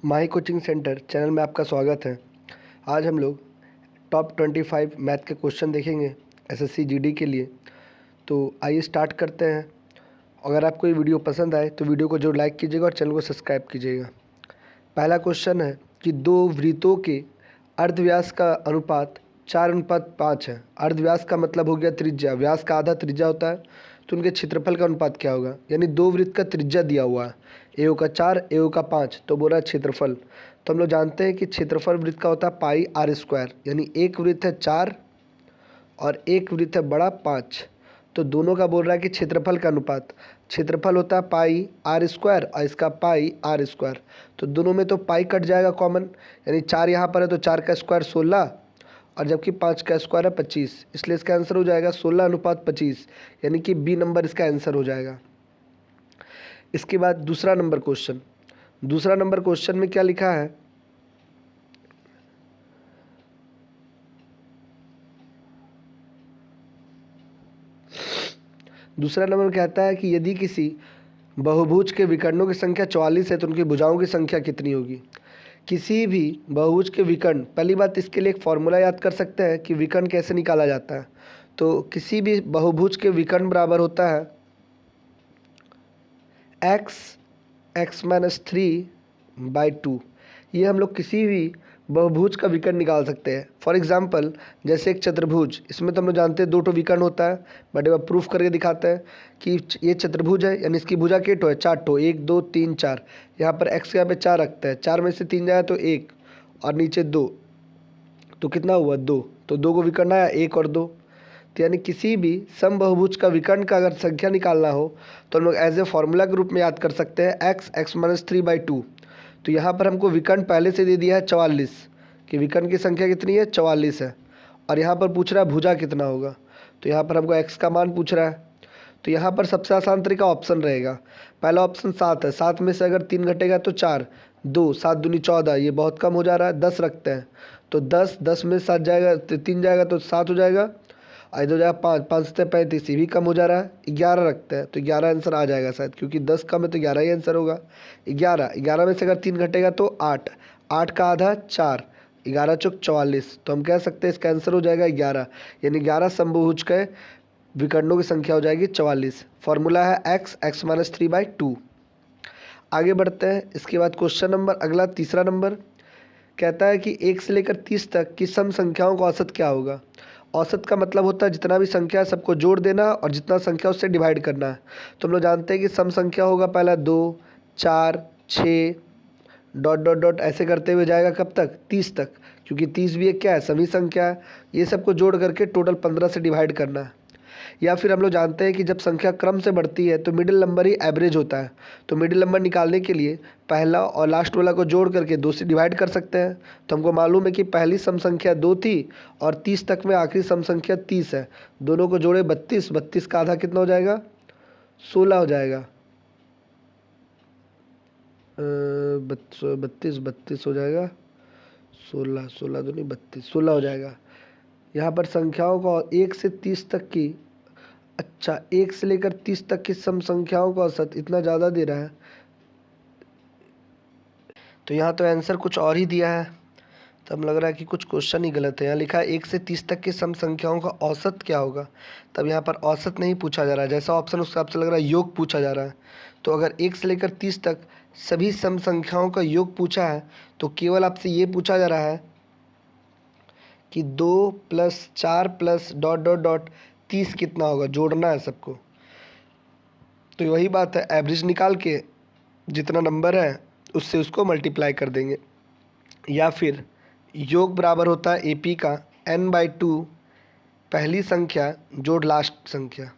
माही coaching centre channel में आपका स्वागत है। आज हम लोग टॉप 25 मैथ के क्वेश्चन देखेंगे एसएससी जीडी के लिए। तो आइए स्टार्ट करते हैं। अगर आपको ये वीडियो पसंद आए तो वीडियो को जरूर लाइक कीजिएगा और चैनल को सब्सक्राइब कीजिएगा। पहला क्वेश्चन है कि दो वृत्तों के अर्धव्यास का अनुपात 4:5 है। अर्धव्यास का मतलब हो गया त्रिज्या, व्यास का आधा त्रिज्या होता है, तो उनके क्षेत्रफल का अनुपात क्या होगा। यानी दो वृत्त का त्रिज्या दिया हुआ है, एओ का 4 एओ का 5, तो बोला क्षेत्रफल। तो हम लोग जानते हैं कि क्षेत्रफल वृत्त का होता है पाई आर स्क्वायर। यानी एक वृत्त है 4 और एक वृत्त है बड़ा 5, तो दोनों का बोल रहा है कि क्षेत्रफल का अनुपात। क्षेत्रफल होता है पाई आर स्क्वायर और इसका पाई आर स्क्वायर, तो दोनों में तो पाई कट जाएगा कॉमन। यानी 4 यहाँ पर है तो 4 का स्क्वायर 16 और जबकि 5 का स्क्वायर है 25, इसलिए इसका आंसर हो जाएगा 16:25। यानी कि बी नंबर इसका आंसर हो जाएगा। इसके बाद दूसरा नंबर क्वेश्चन में क्या लिखा है। दूसरा नंबर कहता है कि यदि किसी बहुभुज के विकर्णों की संख्या 44 है तो उनकी भुजाओं की संख्या कितनी होगी। किसी भी बहुभुज के विकर्ण, पहली बात इसके लिए एक फॉर्मूला याद कर सकते हैं कि विकर्ण कैसे निकाला जाता है। तो किसी भी बहुभुज के विकर्ण बराबर होता है x(3/2). ये हम लोग किसी भी बहुभुज का विकर्ण निकाल सकते हैं। फॉर एग्जाम्पल जैसे एक चतुर्भुज, इसमें तो हम लोग जानते हैं 2 ठो विकर्ण होता है, बट एक बार प्रूफ करके दिखाते हैं कि ये चतुर्भुज है, यानी इसकी भुजा के ठो है 4 ठो, 1 2 3 4। यहाँ पर x यहाँ पे 4 रखते हैं, 4 में से 3 जाए तो 1 और नीचे 2, तो कितना हुआ 2। तो 2 को विकर्ण आया 1 और 2। तो यानी किसी भी समबहुभुज का विकर्ण का अगर संख्या निकालना हो तो हम लोग एज ए फॉर्मूला के रूप में याद कर सकते हैं x(3/2). तो यहाँ पर हमको विकर्ण पहले से दे दिया है 44, कि विकर्ण की संख्या कितनी है 44 है, और यहाँ पर पूछ रहा है भुजा कितना होगा। तो यहाँ पर हमको x का मान पूछ रहा है, तो यहाँ पर सबसे आसान तरीका ऑप्शन रहेगा। पहला ऑप्शन 7 है, 7 में से अगर 3 घटेगा तो 4, 2 7 दूनी 14, ये बहुत कम हो जा रहा है, 10 रखते हैं तो 10 में 7 जाएगा, 3 जाएगा तो 7 हो जाएगा, इधर हो जाएगा 5, 5 से 35, ये भी कम हो जा रहा है, 11 रखते हैं तो 11 आंसर आ जाएगा शायद, क्योंकि 10 कम है तो 11 ही आंसर होगा। 11 में से अगर 3 घटेगा तो 8, 8 का आधा 4, 11 चौक 44, तो हम कह सकते हैं इसका आंसर हो जाएगा 11। यानी 11 समबहुज के विकर्णों की संख्या हो जाएगी 44। फॉर्मूला है x(3/2). आगे बढ़ते हैं। इसके बाद क्वेश्चन नंबर अगला तीसरा नंबर कहता है कि 1 से लेकर 30 तक की सम संख्याओं का औसत क्या होगा। औसत का मतलब होता है जितना भी संख्या है सबको जोड़ देना और जितना संख्या उससे डिवाइड करना है। तो हम लोग जानते हैं कि सम संख्या होगा पहला 2 4 6 ... ऐसे करते हुए जाएगा कब तक 30 तक, क्योंकि 30 भी एक क्या है सभी संख्या है। ये सबको जोड़ करके टोटल 15 से डिवाइड करना है। या फिर हम लोग जानते हैं कि जब संख्या क्रम से बढ़ती है तो मिडिल नंबर ही एवरेज होता है। तो मिडिल नंबर निकालने के लिए पहला और लास्ट वाला को जोड़ करके 2 से डिवाइड कर सकते हैं। तो हमको मालूम है कि पहली सम संख्या 2 थी और 30 तक में आखिरी सम संख्या 30 है। दोनों को जोड़े 32, 32 का आधा कितना हो जाएगा 16 हो जाएगा। 32 हो जाएगा 16, 16 दूनी 32, 16 हो जाएगा। यहाँ पर संख्याओं को 1 से 30 तक की, अच्छा 1 से लेकर 30 तक की सम संख्याओं का औसत इतना ज़्यादा दे रहा है, तो यहाँ तो आंसर कुछ और ही दिया है। तो हम लग रहा है कि कुछ क्वेश्चन ही गलत है। यहाँ लिखा है 1 से 30 तक की सम संख्याओं का औसत क्या होगा, तब यहाँ पर औसत नहीं पूछा जा रहा है। जैसा ऑप्शन उस हिसाब से लग रहा है योग पूछा जा रहा है। तो अगर 1 से लेकर 30 तक सभी सम संख्याओं का योग पूछा है तो केवल आपसे ये पूछा जा रहा है कि 2 + 4 + ... 30 कितना होगा, जोड़ना है सबको। तो वही बात है, एवरेज निकाल के जितना नंबर है उससे उसको मल्टीप्लाई कर देंगे। या फिर योग बराबर होता है AP का n/2 पहली संख्या जोड़ लास्ट संख्या।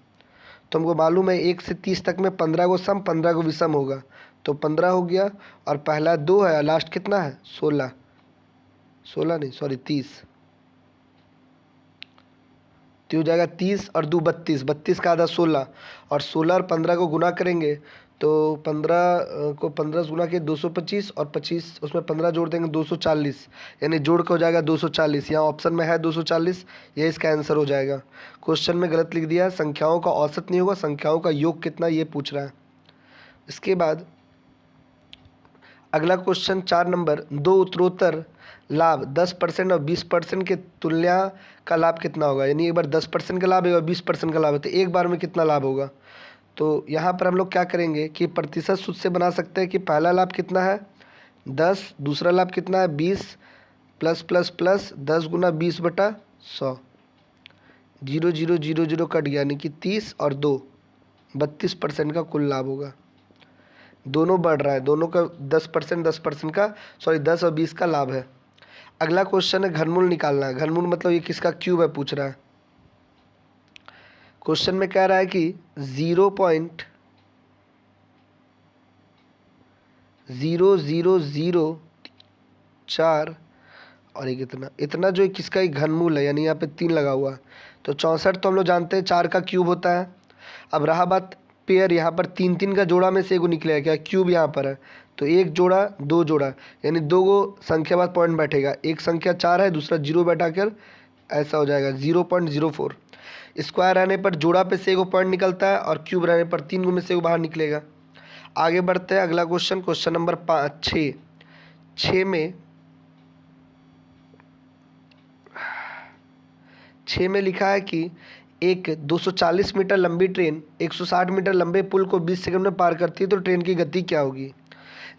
तो हमको मालूम है 1 से 30 तक में 15 को सम 15 को विषम होगा, तो 15 हो गया और पहला 2 है और लास्ट कितना है 16, 16 नहीं सॉरी 30, तो हो जाएगा 30 और 2 32, 32 का आधा 16, और 16 और 15 को गुना करेंगे तो 15 को 15 से गुना के 225 और 25 उसमें 15 जोड़ देंगे 240, यानी जोड़ के हो जाएगा 240। यहाँ ऑप्शन में है 240, ये इसका आंसर हो जाएगा। क्वेश्चन में गलत लिख दिया, संख्याओं का औसत नहीं होगा, संख्याओं का योग कितना ये पूछ रहा है। इसके बाद अगला क्वेश्चन 4 नंबर, दो उत्तरोत्तर लाभ 10% और 20% के तुलना का लाभ कितना होगा। यानी एक बार 10% का लाभ है और 20% का लाभ है, तो एक बार में कितना लाभ होगा। तो यहाँ पर हम लोग क्या करेंगे कि प्रतिशत सूत्र से बना सकते हैं कि पहला लाभ कितना है 10, दूसरा लाभ कितना है 20, प्लस प्लस प्लस 10 गुना 20/100, 0 0 0 0 कट गया, यानी कि 30 और 2 32% का कुल लाभ होगा। दोनों बढ़ रहा है, दोनों का 10% का, सॉरी 10 और 20 का लाभ है। अगला क्वेश्चन है घनमूल निकालना है। घनमूल मतलब ये किसका क्यूब है पूछ रहा है। क्वेश्चन में कह रहा है कि 0.0004 और एक इतना इतना जो किसका एक घनमूल है, यानी यहाँ पे 3 लगा हुआ है। तो 64 तो हम लोग जानते हैं 4 का क्यूब होता है। अब रहा बात पेयर, यहाँ पर 3 3 का जोड़ा में से एगो निकलेगा, क्या क्यूब यहाँ पर है तो एक जोड़ा दो जोड़ा, यानी दो गो संख्या बाद पॉइंट बैठेगा। एक संख्या 4 है, दूसरा 0 बैठा कर ऐसा हो जाएगा 0.04। स्क्वायर रहने पर जोड़ा पे से एगो पॉइंट निकलता है और क्यूब रहने पर 3 गो में से एगो बाहर निकलेगा। आगे बढ़ते हैं, अगला क्वेश्चन, क्वेश्चन नंबर 6 में लिखा है कि एक 240 मीटर लंबी ट्रेन 160 मीटर लंबे पुल को 20 सेकंड में पार करती है, तो ट्रेन की गति क्या होगी।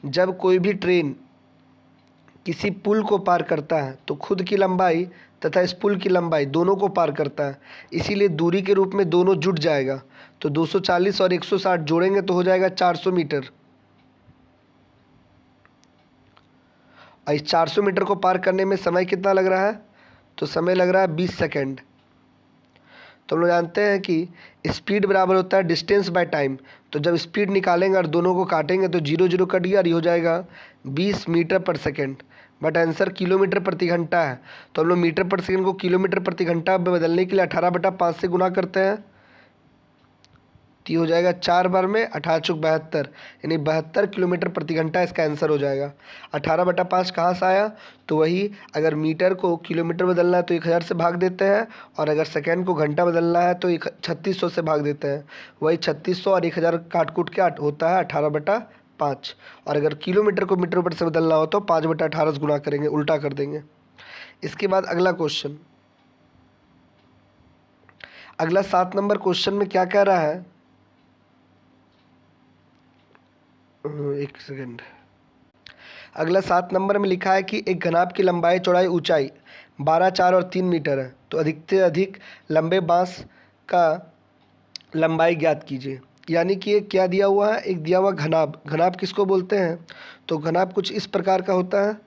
जब कोई भी ट्रेन किसी पुल को पार करता है तो खुद की लंबाई तथा इस पुल की लंबाई दोनों को पार करता है, इसीलिए दूरी के रूप में दोनों जुट जाएगा। तो 240 और 160 जोड़ेंगे तो हो जाएगा 400 मीटर। और इस 400 मीटर को पार करने में समय कितना लग रहा है, तो समय लग रहा है 20 सेकेंड। तो हम लोग जानते हैं कि स्पीड बराबर होता है डिस्टेंस बाय टाइम। तो जब स्पीड निकालेंगे और दोनों को काटेंगे तो 0 0 कट गया और ये हो जाएगा 20 मीटर पर सेकेंड। बट आंसर किलोमीटर प्रति घंटा है, तो हम लोग मीटर पर सेकेंड को किलोमीटर प्रति घंटा में बदलने के लिए 18/5 से गुना करते हैं, तो ये हो जाएगा 4 बार में 18 चौक 72, यानी 72 किलोमीटर प्रति घंटा इसका आंसर हो जाएगा। 18/5 कहाँ से आया, तो वही अगर मीटर को किलोमीटर बदलना है तो 1000 से भाग देते हैं, और अगर सेकेंड को घंटा बदलना है तो 3600 से भाग देते हैं। वही 3600 और 1000 काट कूट के होता है 18/5। और अगर किलोमीटर को मीटर पर से बदलना हो तो 5/18 से गुना करेंगे, उल्टा कर देंगे। इसके बाद अगला क्वेश्चन, अगला 7 नंबर क्वेश्चन में क्या कह रहा है, एक सेकेंड। अगला 7 नंबर में लिखा है कि एक घनाभ की लंबाई चौड़ाई ऊंचाई 12, 4 और 3 मीटर है, तो अधिक से अधिक लंबे बांस का लंबाई ज्ञात कीजिए। यानी कि एक क्या दिया हुआ है, एक दिया हुआ घनाभ। घनाभ किसको बोलते हैं, तो घनाभ कुछ इस प्रकार का होता है।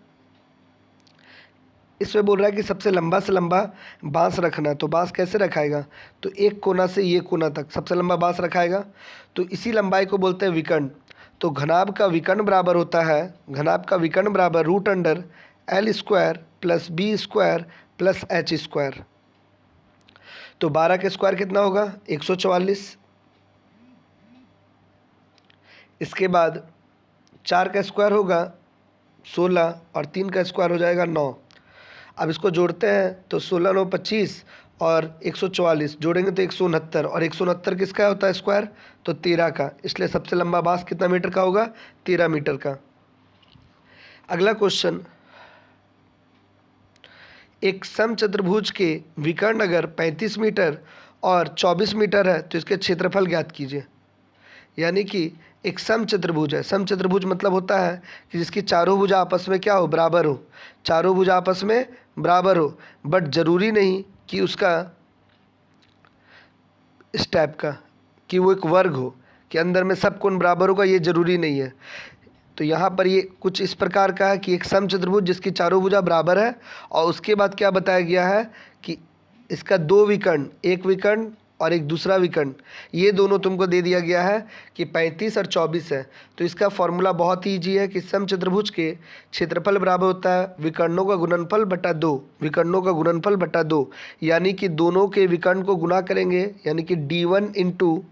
इसमें बोल रहा है कि सबसे लंबा से लंबा बांस रखना है, तो बांस कैसे रखाएगा, तो एक कोना से ये कोना तक सबसे लंबा बांस रखाएगा, तो इसी लंबाई को बोलते हैं विकर्ण। तो घनाभ का विकर्ण बराबर होता है, घनाभ का विकर्ण बराबर √L² + B² + H²। तो 12 का स्क्वायर कितना होगा 144। इसके बाद 4 का स्क्वायर होगा 16 और 3 का स्क्वायर हो जाएगा 9। अब इसको जोड़ते हैं तो 16 9 25 और 144 जोड़ेंगे तो 169, और 169 किसका होता है स्क्वायर, तो 13 का, इसलिए सबसे लंबा बांस कितना मीटर का होगा 13 मीटर का। अगला क्वेश्चन, एक समचतुर्भुज के विकर्ण अगर 35 मीटर और 24 मीटर है तो इसके क्षेत्रफल ज्ञात कीजिए। यानी कि एक समचतुर्भुज है, समचतुर्भुज मतलब होता है कि जिसकी चारों भुजा आपस में क्या हो, बराबर हो, चारों भुजा आपस में बराबर हो, बट ज़रूरी नहीं कि उसका इस टाइप का कि वो एक वर्ग हो कि अंदर में सब कोण बराबर होगा, ये ज़रूरी नहीं है। तो यहाँ पर ये कुछ इस प्रकार का है कि एक समचतुर्भुज जिसकी चारों भुजा बराबर है, और उसके बाद क्या बताया गया है कि इसका दो विकर्ण, एक विकर्ण और एक दूसरा विकर्ण, ये दोनों तुमको दे दिया गया है कि 35 और 24 है। तो इसका फॉर्मूला बहुत ही ईजी है कि समचतुर्भुज के क्षेत्रफल बराबर होता है विकर्णों का गुणनफल बटा 2, विकर्णों का गुणनफल बटा 2, यानी कि दोनों के विकर्ण को गुना करेंगे, यानी कि d1 ×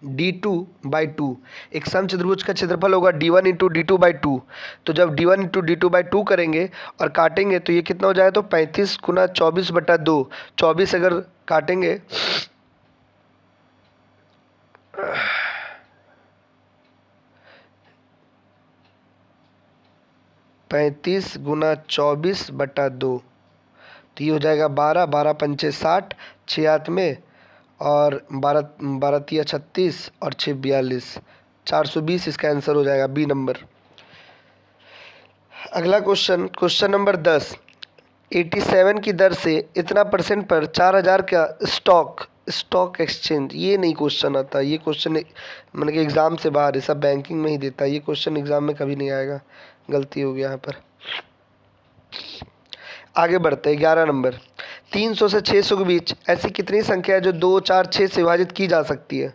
d2/2। एक समचतुर्भुज का क्षेत्रफल होगा d1 × d2/2। तो जब d1 × d2/2 करेंगे और काटेंगे तो ये कितना हो जाएगा, तो 35 × 24/2। 24 अगर काटेंगे 35 गुना 24/2, तो ये हो जाएगा 12, 12 पंचे 60, 6 हाथ में, और 12 12 तिया 36 और 6 42, 420 इसका आंसर हो जाएगा बी नंबर। अगला क्वेश्चन, क्वेश्चन नंबर 10, 87 की दर से इतना परसेंट पर 4000 का स्टॉक एक्सचेंज, ये नहीं क्वेश्चन आता, ये क्वेश्चन मतलब कि एग्ज़ाम से बाहर है, सब बैंकिंग में ही देता है, ये क्वेश्चन एग्ज़ाम में कभी नहीं आएगा, गलती हो गया यहाँ पर। आगे बढ़ते हैं, 11 नंबर, 300 से 600 के बीच ऐसी कितनी संख्या है जो 2, 4, 6 से विभाजित की जा सकती है?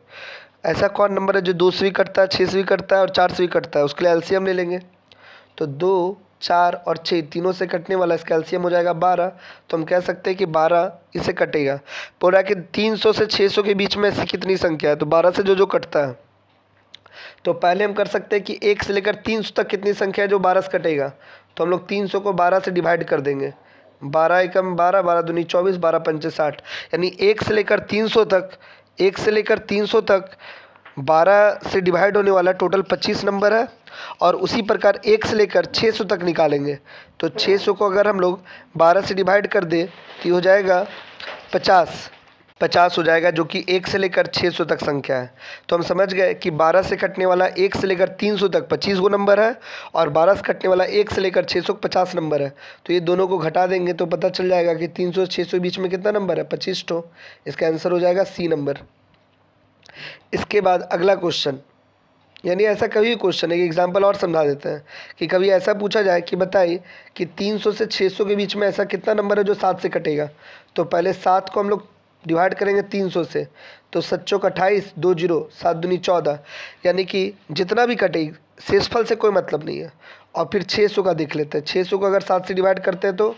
ऐसा कौन नंबर है जो 2 से भी कटता है, 6 से भी कटता है और 4 से भी कटता है? उसके लिए एलसीएम ले लेंगे। तो 2, 4 और 6 तीनों से कटने वाला इसका एलसीएम हो जाएगा 12, तो हम कह सकते हैं कि 12 इसे कटेगा। पूरा कि 300 से 600 के बीच में ऐसी कितनी संख्या है, तो 12 से जो जो कटता है, तो पहले हम कर सकते हैं कि 1 से लेकर 300 तक कितनी संख्या है जो 12 से कटेगा, तो हम लोग 300 को 12 से डिवाइड कर देंगे। 12 एकम 12, 12 दूनी 24, 12 पंचे 60, यानी 1 से लेकर 300 तक, 1 से लेकर 300 तक 12 से डिवाइड होने वाला टोटल 25 नंबर है। और उसी प्रकार 1 से लेकर 600 तक निकालेंगे, तो 600 को अगर हम लोग 12 से डिवाइड कर दें तो ये हो जाएगा 50 हो जाएगा, जो कि 1 से लेकर 600 तक संख्या है। तो हम समझ गए कि 12 से कटने वाला 1 से लेकर 300 तक 25 गो नंबर है, और 12 से कटने वाला 1 से लेकर 600 50 नंबर है। तो ये दोनों को घटा देंगे तो पता चल जाएगा कि 300 600 के बीच में कितना नंबर है, 25 तो इसका आंसर हो जाएगा सी नंबर। इसके बाद अगला क्वेश्चन, यानी ऐसा कभी क्वेश्चन है कि एग्जाम्पल और समझा देते हैं कि कभी ऐसा पूछा जाए कि बताइए कि 300 से 600 के बीच में ऐसा कितना नंबर है जो 7 से कटेगा। तो पहले 7 को हम लोग डिवाइड करेंगे 300 से, तो 7 चौक 28, 2 जीरो, 7 दूनी 14, यानी कि जितना भी कटे शेषफल से कोई मतलब नहीं है। और फिर 600 का देख लेते हैं, 600 को अगर 7 से डिवाइड करते हैं तो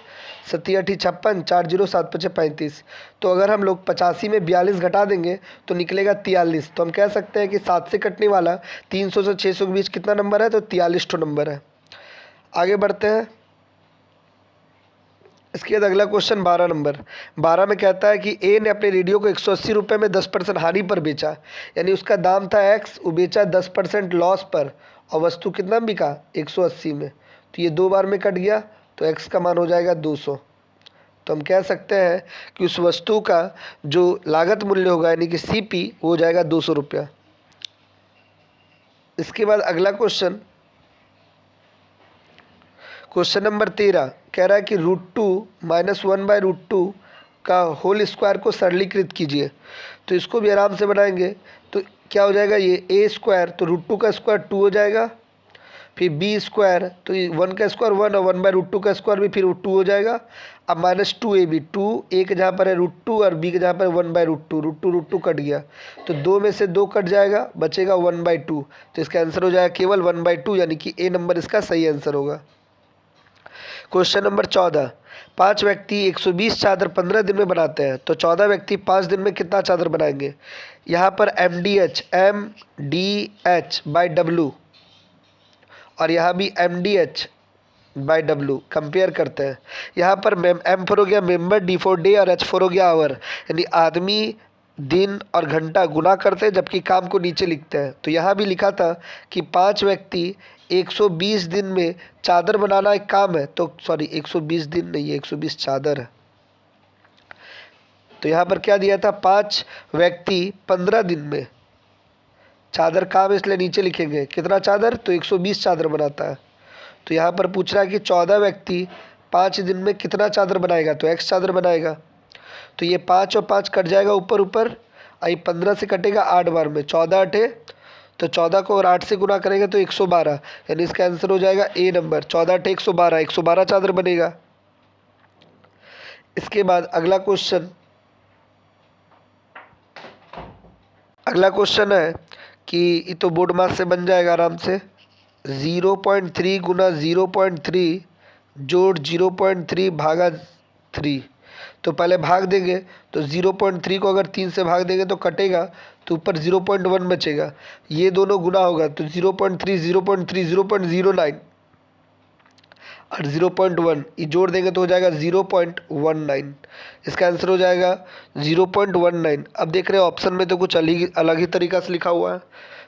7 8 56, 4 जीरो, 7 5 35, तो अगर हम लोग 85 में 42 घटा देंगे तो निकलेगा 43। तो हम कह सकते हैं कि 7 से कटने वाला 300 से 600 के बीच कितना नंबर है, तो 43 ठो नंबर है। आगे बढ़ते हैं, इसके बाद अगला क्वेश्चन 12 नंबर, 12 में कहता है कि ए ने अपने रेडियो को 180 रुपये में 10% हानि पर बेचा, यानी उसका दाम था एक्स, वो बेचा 10% लॉस पर, और वस्तु कितना में बिका, 180 में। तो ये 2 बार में कट गया, तो एक्स का मान हो जाएगा 200। तो हम कह सकते हैं कि उस वस्तु का जो लागत मूल्य होगा यानी कि सीपी वो हो जाएगा 200 रुपया। इसके बाद अगला क्वेश्चन, क्वेश्चन नंबर 13 कह रहा है कि √2 - 1/√2 का होल स्क्वायर को सरलीकृत कीजिए। तो इसको भी आराम से बनाएंगे, तो क्या हो जाएगा, ये ए स्क्वायर, तो √2 का स्क्वायर 2 हो जाएगा, फिर बी स्क्वायर, तो ये 1 का स्क्वायर 1 और 1/√2 का स्क्वायर भी फिर 2 हो जाएगा। अब -2ab, 2 ए के जहाँ पर है √2 और बी के जहाँ पर 1/√2, √2 कट गया, तो 2 में से 2 कट जाएगा, बचेगा 1/2, तो इसका आंसर हो जाएगा केवल 1/2, यानी कि ए नंबर इसका सही आंसर होगा। क्वेश्चन नंबर 14, 5 व्यक्ति 120 चादर 15 दिन में बनाते हैं, तो 14 व्यक्ति 5 दिन में कितना चादर बनाएंगे? यहाँ पर MDH/W और यहाँ भी MDH/W कंपेयर करते हैं। यहाँ पर M4 हो गया मेंबर, D4 डे और H4 हो गया आवर, यानी आदमी, दिन और घंटा गुना करते हैं जबकि काम को नीचे लिखते हैं। तो यहाँ भी लिखा था कि 5 व्यक्ति 120 दिन में चादर बनाना एक काम है, तो सॉरी 120 दिन नहीं है, 120 चादर है। तो यहाँ पर क्या दिया था, 5 व्यक्ति 15 दिन में चादर काम, इसलिए नीचे लिखेंगे कितना चादर, तो 120 चादर बनाता है। तो यहाँ पर पूछ रहा है कि 14 व्यक्ति 5 दिन में कितना चादर बनाएगा, तो x चादर बनाएगा। तो ये 5 और 5 कट जाएगा ऊपर ऊपर, आई 15 से कटेगा 8 बार में, 14 8, तो 14 को और 8 से गुना करेंगे तो 112, यानी इसका आंसर हो जाएगा ए नंबर, 14 8 112, 112 चादर बनेगा। इसके बाद अगला क्वेश्चन, है कि ये तो बोर्ड मास से बन जाएगा आराम से, 0.3 गुना 0.3 जोड़ 0.3 भागा 3, तो पहले भाग देंगे, तो 0.3 को अगर 3 से भाग देंगे तो कटेगा, तो ऊपर 0.1 बचेगा, ये दोनों गुना होगा तो 0.3 0.3 0.09 और 0.1 ये जोड़ देंगे तो हो जाएगा 0.19, इसका आंसर हो जाएगा 0.19। अब देख रहे हैं ऑप्शन में तो कुछ अलग ही तरीका से लिखा हुआ है,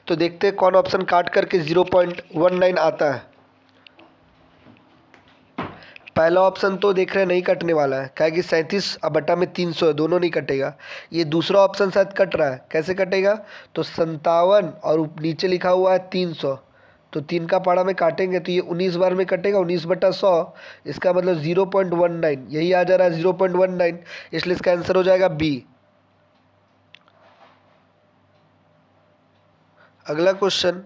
तो देखते हैं कौन ऑप्शन काट करके 0.19 आता है। पहला ऑप्शन तो देख रहे हैं नहीं कटने वाला है, क्या है कि 37 अब बटा में 300 है, दोनों नहीं कटेगा। ये दूसरा ऑप्शन शायद कट रहा है, कैसे कटेगा? तो 57 और नीचे लिखा हुआ है 300, तो 3 का पाड़ा में काटेंगे तो ये 19 बार में कटेगा, 19/100, इसका मतलब 0.19, यही आ जा रहा है 0.19, इसलिए इसका आंसर हो जाएगा बी। अगला क्वेश्चन,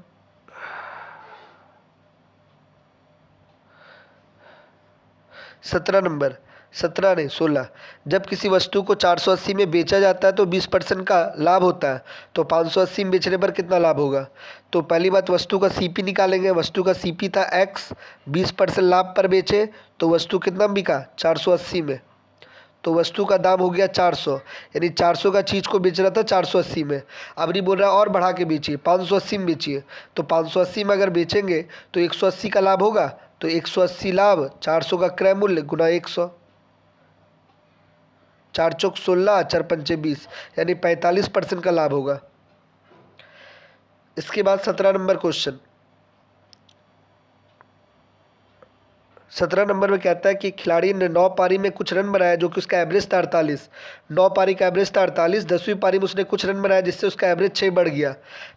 17 नंबर, 17 नहीं 16, जब किसी वस्तु को 480 में बेचा जाता है तो 20% का लाभ होता है, तो 580 में बेचने पर कितना लाभ होगा? तो पहली बात वस्तु का सीपी निकालेंगे, वस्तु का सीपी था x, 20% लाभ पर बेचे तो वस्तु कितना में बिका? 480 में, तो वस्तु का दाम हो गया 400, यानी 400 का चीज़ को बेच रहा था 480 में। अब नहीं बोल रहा और बढ़ा के बेचिए, 580 में बेचिए, तो 580 में अगर बेचेंगे तो 180 का लाभ होगा, तो 180 लाभ 400 का क्रय मूल्य गुना 100, 4 चौक 16, 4 पंचे 20, यानी 45% का लाभ होगा। इसके बाद 17 नंबर क्वेश्चन, 17 नंबर में कहता है कि खिलाड़ी ने 9 पारी में कुछ रन बनाया जो कि उसका एवरेज था 48, 9 पारी का एवरेज था 48, 10वीं पारी में उसने कुछ रन बनाया जिससे उसका एवरेज 6 बढ़ गया।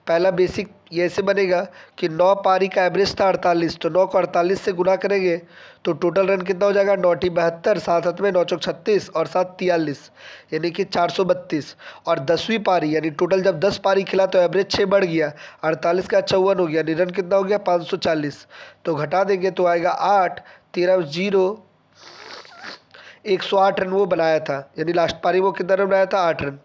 पहला बेसिक ये ऐसे बनेगा कि 9 पारी का एवरेज था 48, तो 9 को 48 से गुना करेंगे तो टोटल रन कितना हो जाएगा? 9 टी 72, 7 हाथ में 9 चौक 36 और 7 43, यानी कि 432। और 10वीं पारी यानी टोटल जब 10 पारी खिला तो एवरेज 6 बढ़ गया, 48 का 54 हो गया, यानी रन कितना हो गया? 540, तो घटा देंगे तो आएगा 8, 13 0, 108 रन वो बनाया था, यानी लास्ट पारी वो कितना रन बनाया था? 8 रन।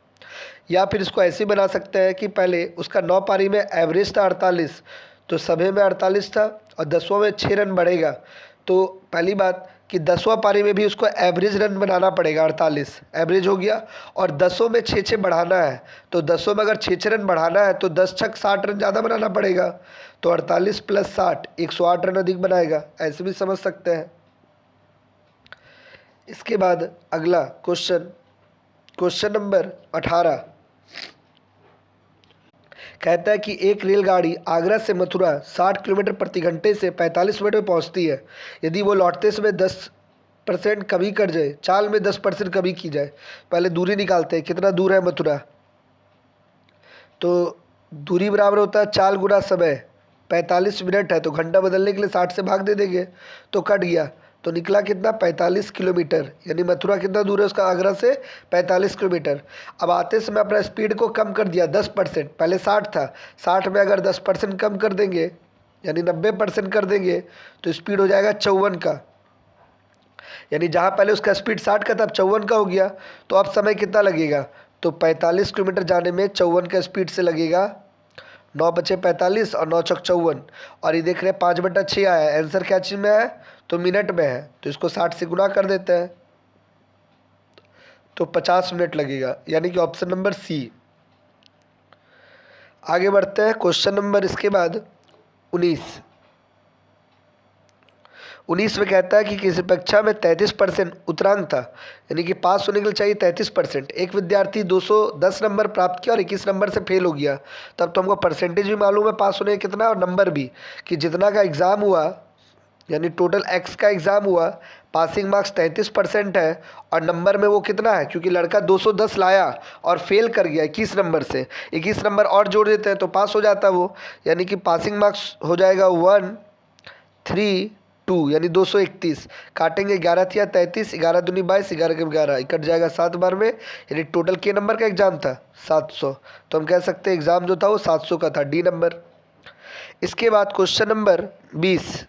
या फिर इसको ऐसे बना सकते हैं कि पहले उसका 9 पारी में एवरेज था 48, तो सभी में 48 था और 10वां में 6 रन बढ़ेगा, तो पहली बात कि 10वां पारी में भी उसको एवरेज रन बनाना पड़ेगा, 48 एवरेज हो गया, और 10 में 6 बढ़ाना है, तो 10 में अगर 6 रन बढ़ाना है तो 10 छक 60 रन ज़्यादा बनाना पड़ेगा, तो 48 + 60 108 रन अधिक बनाएगा, ऐसे भी समझ सकते हैं। इसके बाद अगला क्वेश्चन, क्वेश्चन नंबर 18, कहता है कि एक रेलगाड़ी आगरा से मथुरा 60 किलोमीटर प्रति घंटे से 45 मिनट में पहुंचती है। यदि वो लौटते समय 10% कमी कर जाए, चाल में 10% कमी की जाए। पहले दूरी निकालते हैं, कितना दूर है मथुरा, तो दूरी बराबर होता है चाल गुना समय, 45 मिनट है तो घंटा बदलने के लिए 60 से भाग दे देंगे, तो कट गया, तो निकला कितना? 45 किलोमीटर, यानी मथुरा कितना दूर है उसका आगरा से? 45 किलोमीटर। अब आते समय अपना स्पीड को कम कर दिया 10%, पहले 60 था, 60 में अगर 10% कम कर देंगे यानी 90% कर देंगे तो स्पीड हो जाएगा 54 का, यानी जहाँ पहले उसका स्पीड 60 का था अब 54 का हो गया, तो अब समय कितना लगेगा? तो 45 किलोमीटर जाने में 54 का स्पीड से लगेगा, 9 बचे 45 और 9 चौक 54, और ये देख रहे हैं 5/6 आया है, आंसर क्या चीज़ में है? तो मिनट में है, तो इसको 60 से गुना कर देते हैं तो 50 मिनट लगेगा, यानी कि ऑप्शन नंबर सी। आगे बढ़ते हैं क्वेश्चन नंबर इसके बाद 19, 19 में कहता है कि किसी परीक्षा में 33% उत्तरांक था, यानी कि पास होने के लिए चाहिए 33%, एक विद्यार्थी 210 नंबर प्राप्त किया और 21 नंबर से फेल हो गया, तब तो हमको परसेंटेज भी मालूम है पास होने कितना और नंबर भी, कि जितना का एग्ज़ाम हुआ यानी टोटल x का एग्ज़ाम हुआ, पासिंग मार्क्स 33% है और नंबर में वो कितना है, क्योंकि लड़का 210 लाया और फेल कर गया 21 नंबर से, 21 नंबर और जोड़ देते हैं तो पास हो जाता वो, यानी कि पासिंग मार्क्स हो जाएगा 132, यानी 231, काटेंगे 11 थिया 33, 11 दूनी 22, 11 के 11 कट जाएगा 7 बार में, यानी टोटल के नंबर का एग्ज़ाम था 700, तो हम कह सकते हैं एग्ज़ाम जो था वो 700 का था, डी नंबर। इसके बाद क्वेश्चन नंबर 20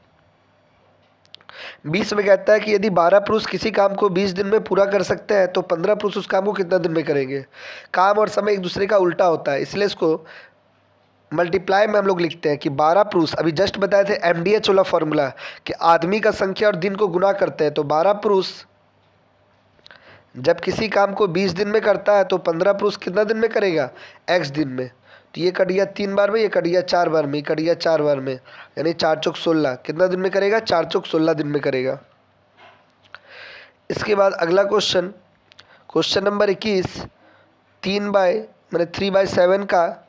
में कहता है कि यदि 12 पुरुष किसी काम को 20 दिन में पूरा कर सकते हैं तो 15 पुरुष उस काम को कितना दिन में करेंगे? काम और समय एक दूसरे का उल्टा होता है, इसलिए इसको मल्टीप्लाई में हम लोग लिखते हैं कि 12 पुरुष, अभी जस्ट बताए थे MDH वाला फॉर्मूला कि आदमी का संख्या और दिन को गुना करते हैं, तो 12 पुरुष जब किसी काम को 20 दिन में करता है तो 15 पुरुष कितना दिन में करेगा? x दिन में, तो ये कट गया 3 बार में, ये कट गया 4 बार में, ये कट गया 4 बार में, यानी 4 चौक 16 कितना दिन में करेगा? 4 चौक 16 दिन में करेगा। इसके बाद अगला क्वेश्चन, क्वेश्चन नंबर 21, 3/7 का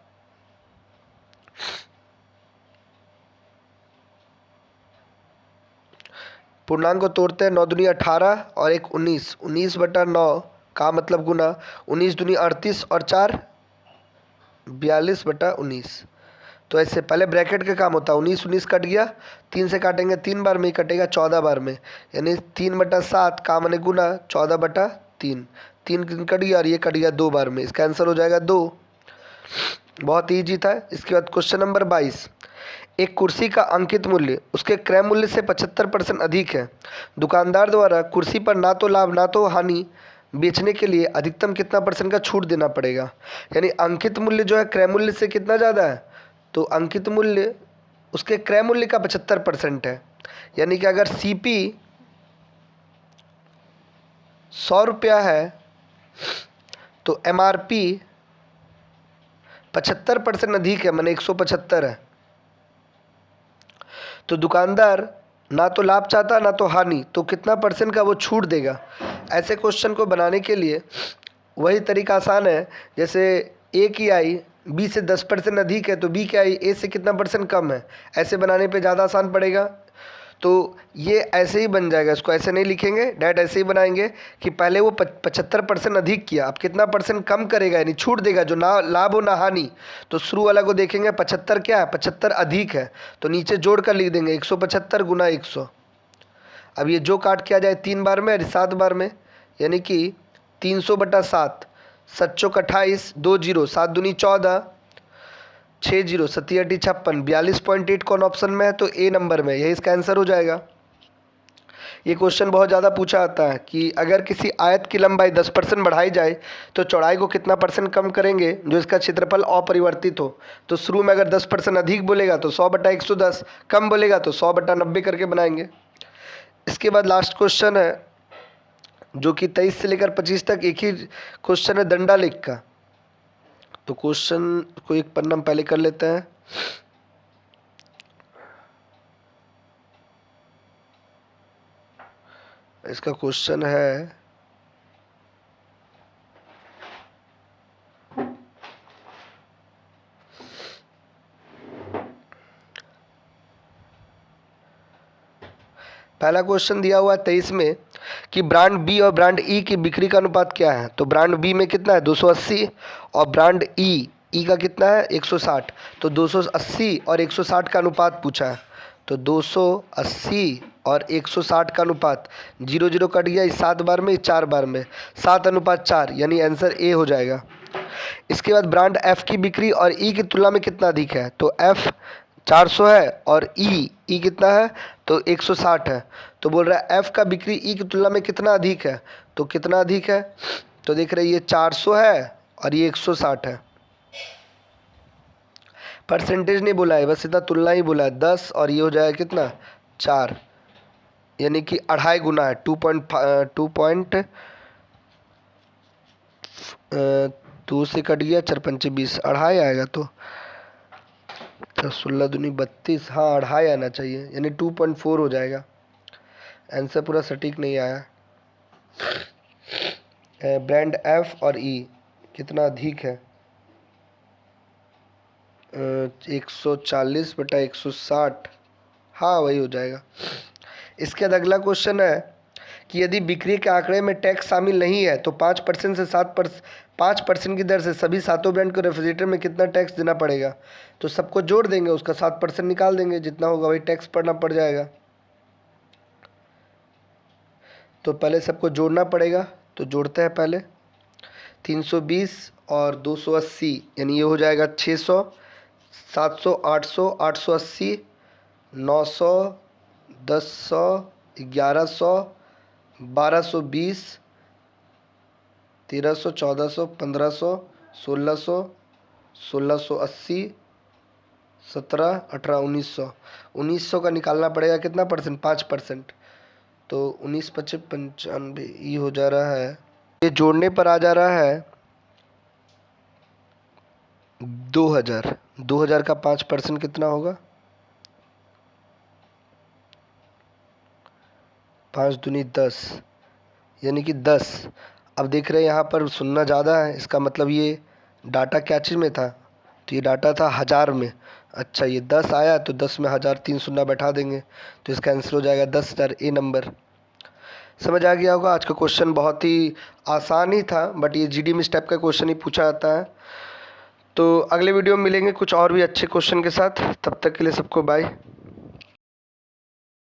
पूर्णांक को तोड़ते हैं, 9 दूनी 18 और एक 19, 19/9 का मतलब गुना, 19 दूनी 38 और 4 42/19। तो ऐसे पहले ब्रैकेट का काम होता है, 19 19 कट गया, 3 से काटेंगे 3 बार में ही कटेगा 14 बार में, यानी 3/7 का मैंने गुना 14/3, 3 कट गया और ये कट गया 2 बार में, इसका आंसर हो जाएगा 2। बहुत ईजी था। इसके बाद क्वेश्चन नंबर 22, एक कुर्सी का अंकित मूल्य उसके क्रय मूल्य से 75% अधिक है। दुकानदार द्वारा कुर्सी पर ना तो लाभ ना तो हानि बेचने के लिए अधिकतम कितना % का छूट देना पड़ेगा। यानी अंकित मूल्य जो है क्रय मूल्य से कितना ज़्यादा है, तो अंकित मूल्य उसके क्रय मूल्य का 75% है। यानी कि अगर सीपी 100 रुपया है तो एमआरपी 75% अधिक है, मैंने 175 है, तो दुकानदार ना तो लाभ चाहता ना तो हानि, तो कितना % का वो छूट देगा। ऐसे क्वेश्चन को बनाने के लिए वही तरीका आसान है, जैसे ए की आई बी से 10% अधिक है तो बी की आई ए से कितना % कम है, ऐसे बनाने पे ज़्यादा आसान पड़ेगा। तो ये ऐसे ही बन जाएगा, इसको ऐसे नहीं लिखेंगे, डायरेक्ट ऐसे ही बनाएंगे कि पहले वो 75% अधिक किया, अब कितना % कम करेगा, यानी छूट देगा जो ना लाभ हो ना हानि। तो शुरू वाला को देखेंगे 75 क्या है, 75 अधिक है, तो नीचे जोड़ कर लिख देंगे 175 गुना 100। अब ये जो काट किया जाए 3 बार में और 7 बार में, यानी कि 300/7, 7 चौक 28, 2 जीरो, 7 दूनी 14, 6 जीरो, 7 8 56, 42.8 कौन ऑप्शन में है, तो ए नंबर में, यही इसका आंसर हो जाएगा। ये क्वेश्चन बहुत ज़्यादा पूछा आता है कि अगर किसी आयत की लंबाई 10% बढ़ाई जाए तो चौड़ाई को कितना % कम करेंगे जो इसका क्षेत्रफल अपरिवर्तित हो। तो शुरू में अगर 10% अधिक बोलेगा तो 100/110, कम बोलेगा तो 100/90 करके बनाएंगे। इसके बाद लास्ट क्वेश्चन है जो कि 23 से लेकर 25 तक एक ही क्वेश्चन है, दंडालेख का। तो क्वेश्चन को एक पन्ना हम पहले कर लेते हैं। इसका क्वेश्चन है, पहला क्वेश्चन दिया हुआ है 23 में कि ब्रांड बी और ब्रांड ई की बिक्री का अनुपात क्या है। तो ब्रांड बी में कितना है 280 और ब्रांड ई का कितना है 160, तो 280 और 160 का अनुपात पूछा है। तो 280 और 160 का अनुपात, 0 0 कट गया, इस 7 बार में 4 बार में, 7:4, यानी आंसर ए हो जाएगा। इसके बाद ब्रांड एफ की बिक्री और ई की तुलना में कितना अधिक है। तो एफ 400 है और ई कितना है, तो 160 है। तो बोल रहा है एफ का बिक्री ई की तुलना में कितना अधिक है, तो कितना अधिक है, तो देख रहे ये 400 है और ये 160 है। परसेंटेज नहीं बोला है, बस इतना तुलना ही बोला है, 10 और ये हो जाएगा कितना 4, यानी कि 2.5 गुना है, 2 से कट गया, 4 पंचे 20, 2.5 आएगा। तो 16 दूनी 32, हाँ 2.5 आना चाहिए, यानी 2.4 हो जाएगा। आंसर पूरा सटीक नहीं आया। ब्रांड एफ और ई कितना अधिक है, 140/160, हाँ वही हो जाएगा। इसके बाद अगला क्वेश्चन है कि यदि बिक्री के आंकड़े में टैक्स शामिल नहीं है तो 5% से 5% की दर से सभी 7 ब्रांड को रेफ्रिजरेटर में कितना टैक्स देना पड़ेगा। तो सबको जोड़ देंगे, उसका 7% निकाल देंगे, जितना होगा वही टैक्स पड़ना पड़ जाएगा। तो पहले सबको जोड़ना पड़ेगा, तो जोड़ते हैं पहले 320 और 280, यानी ये हो जाएगा 600, 700, 800, 880, 900, 1000, 1100, 1220, 1300, 1400, 1500, 1600, 1680, 17, 18, 1900, 1900 का निकालना पड़ेगा कितना %, 5%। तो 19 25 95 ये हो जा रहा है, ये जोड़ने पर आ जा रहा है 2000। 2000 का 5% कितना होगा, 5 दूनी 10, यानी कि 10। अब देख रहे हैं यहाँ पर सुनना ज़्यादा है, इसका मतलब ये डाटा क्या चीज़ में था, तो तो ये डाटा था 1000 में। अच्छा, ये 10 आया तो 10 में 1000 3 शून्य बैठा देंगे तो इसका आंसर हो जाएगा 10,000, ए नंबर। समझ आ गया होगा। आज का क्वेश्चन बहुत ही आसान ही था, बट ये जीडी में इस टाइप का क्वेश्चन ही पूछा जाता है। तो अगले वीडियो में मिलेंगे कुछ और भी अच्छे क्वेश्चन के साथ। तब तक के लिए सबको बाय।